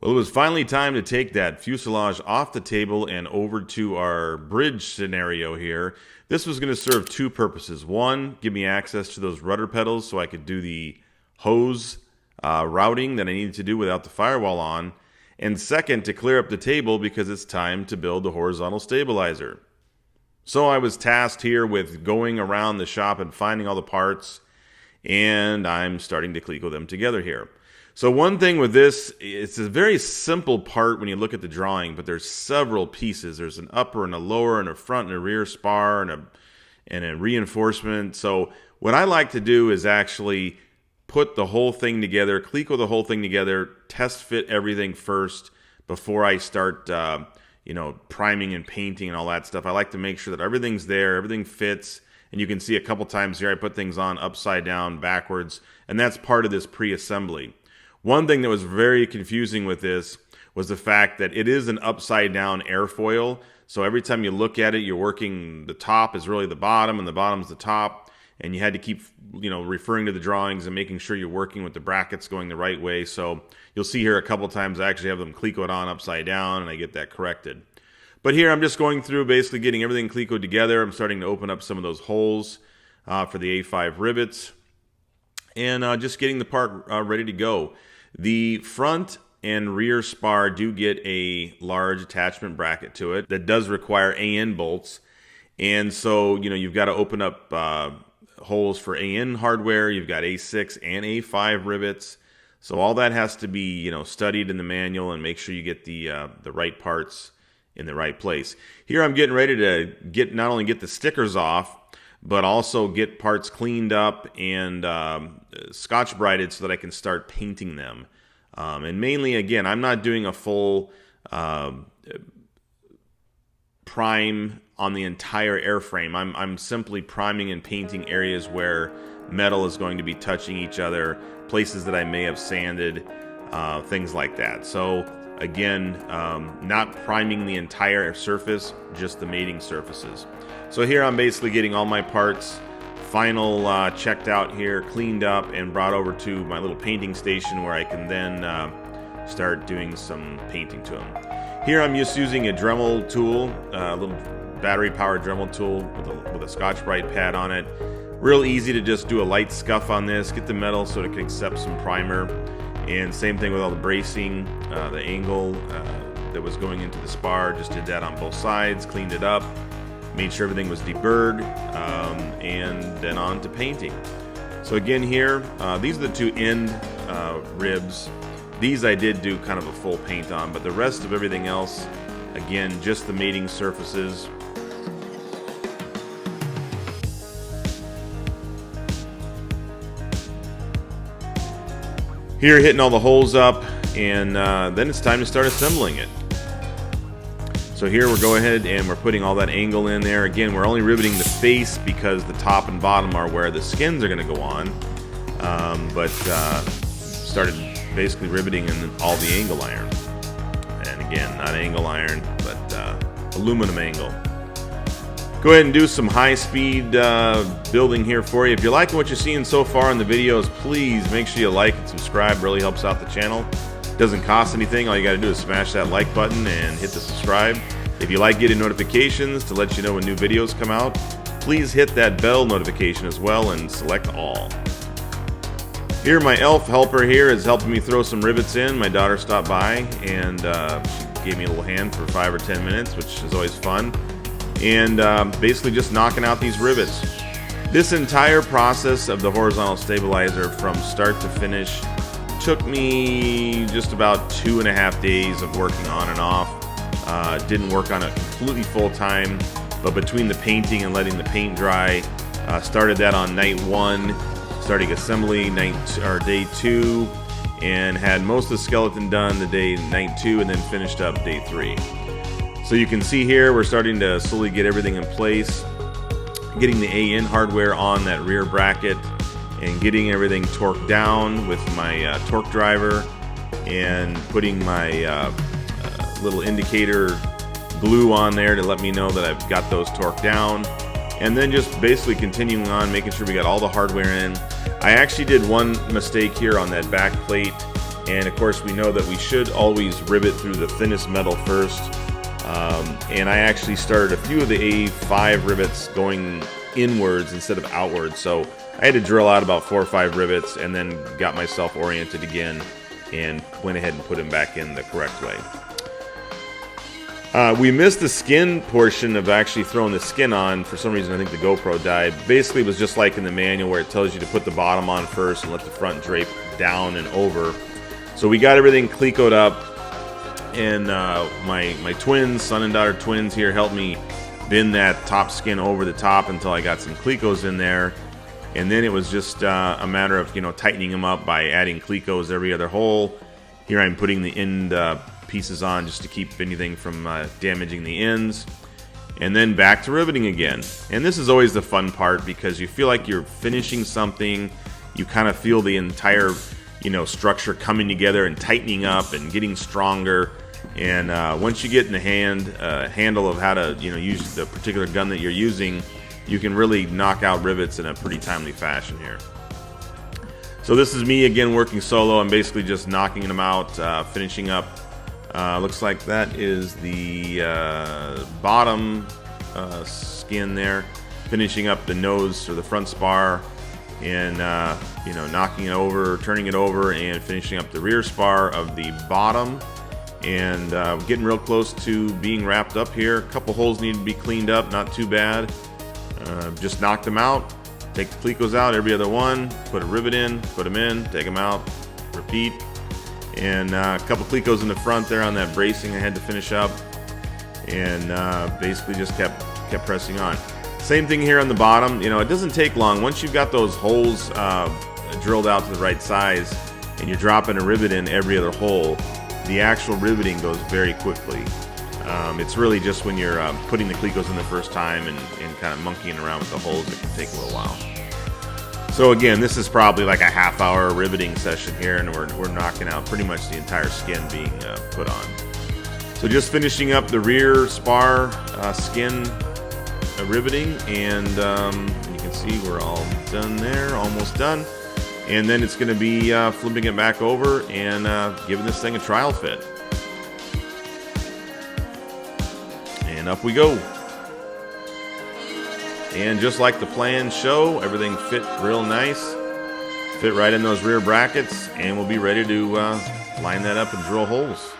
Well, it was finally time to take that fuselage off the table and over to our bridge scenario here. This was going to serve two purposes. One, give me access to those rudder pedals so I could do the hose routing that I needed to do without the firewall on. And second, to clear up the table because it's time to build the horizontal stabilizer. So I was tasked here with going around the shop and finding all the parts, and I'm starting to Cleco them together here. So one thing with this, it's a very simple part when you look at the drawing, but there's several pieces. There's an upper and a lower and a front and a rear spar and a reinforcement. So what I like to do is actually put the whole thing together, Cleco the whole thing together, test fit everything first before I start priming and painting and all that stuff. I like to make sure that everything's there, everything fits. And you can see a couple times here I put things on upside down, backwards, and that's part of this pre-assembly. One thing that was very confusing with this was the fact that it is an upside down airfoil. So every time you look at it, you're working, the top is really the bottom and the bottom's the top. And you had to keep, referring to the drawings and making sure you're working with the brackets going the right way. So you'll see here a couple times I actually have them Clecoed on upside down and I get that corrected. But here I'm just going through basically getting everything Clecoed together. I'm starting to open up some of those holes for the A5 rivets and just getting the part ready to go. The front and rear spar do get a large attachment bracket to it that does require AN bolts. And so, you've got to open up holes for AN hardware. You've got A6 and A5 rivets. So all that has to be, studied in the manual and make sure you get the right parts in the right place. Here I'm getting ready to not only get the stickers off, but also get parts cleaned up and scotch brighted so that I can start painting them. And mainly, again, I'm not doing a full prime on the entire airframe. I'm simply priming and painting areas where metal is going to be touching each other, places that I may have sanded, things like that. So again, not priming the entire surface, just the mating surfaces. So here I'm basically getting all my parts final checked out here, cleaned up, and brought over to my little painting station where I can then start doing some painting to them. Here I'm just using a Dremel tool, a little battery-powered Dremel tool with a Scotch-Brite pad on it. Real easy to just do a light scuff on this, get the metal so it can accept some primer. And same thing with all the bracing, the angle that was going into the spar, just did that on both sides, cleaned it up, made sure everything was deburred, and then on to painting. So again here, these are the two end ribs. These I did do kind of a full paint on, but the rest of everything else, again, just the mating surfaces. Here hitting all the holes up, and then it's time to start assembling it. So here we're going ahead and we're putting all that angle in there. Again, we're only riveting the face because the top and bottom are where the skins are going to go on. But started basically riveting in all the angle iron. And again, not angle iron, but aluminum angle. Go ahead and do some high-speed building here for you. If you're liking what you're seeing so far in the videos, please make sure you like and subscribe. It really helps out the channel. Doesn't cost anything. All you got to do is smash that like button and hit the subscribe. If you like getting notifications to let you know when new videos come out, please hit that bell notification as well and select all. Here, my elf helper here is helping me throw some rivets in. My daughter stopped by and she gave me a little hand for 5 or 10 minutes, which is always fun. And basically just knocking out these rivets. This entire process of the horizontal stabilizer from start to finish took me just about 2.5 days of working on and off. Didn't work on it completely full time, but between the painting and letting the paint dry, started that on night 1, starting assembly day 2, and had most of the skeleton done night 2, and then finished up day 3. So you can see here we're starting to slowly get everything in place, getting the AN hardware on that rear bracket, and getting everything torqued down with my torque driver, and putting my little indicator glue on there to let me know that I've got those torqued down, and then just basically continuing on, making sure we got all the hardware in. I actually did one mistake here on that back plate And of course we know that we should always rivet through the thinnest metal first. And I actually started a few of the A5 rivets going inwards instead of outwards, so I had to drill out about 4 or 5 rivets and then got myself oriented again and went ahead and put them back in the correct way. We missed the skin portion of actually throwing the skin on. For some reason I think the GoPro died. Basically it was just like in the manual where it tells you to put the bottom on first and let the front drape down and over. So we got everything clecoed up, and my twins, son and daughter twins here, helped me bend that top skin over the top until I got some clecos in there. And then it was just a matter of, tightening them up by adding clecos every other hole. Here I'm putting the end pieces on just to keep anything from damaging the ends. And then back to riveting again. And this is always the fun part because you feel like you're finishing something. You kind of feel the entire, structure coming together and tightening up and getting stronger. And once you get in the handle of how to, use the particular gun that you're using, you can really knock out rivets in a pretty timely fashion here. So this is me again working solo. I'm basically just knocking them out, finishing up. Looks like that is the bottom skin there, finishing up the nose or the front spar, and knocking it over, turning it over, and finishing up the rear spar of the bottom. And getting real close to being wrapped up here. A couple holes need to be cleaned up, not too bad. Just knocked them out, take the clecos out, every other one, put a rivet in, put them in, take them out, repeat. And a couple clecos in the front there on that bracing I had to finish up, and basically just kept pressing on. Same thing here on the bottom. It doesn't take long. Once you've got those holes drilled out to the right size and you're dropping a rivet in every other hole, the actual riveting goes very quickly. It's really just when you're putting the clecos in the first time and kind of monkeying around with the holes that can take a little while. So again, this is probably like a half-hour riveting session here, and we're knocking out pretty much the entire skin being put on. So just finishing up the rear spar skin riveting, and you can see we're all done there, almost done. And then it's going to be flipping it back over and giving this thing a trial fit. And up we go. And just like the plans show, everything fit real nice. Fit right in those rear brackets, and we'll be ready to line that up and drill holes.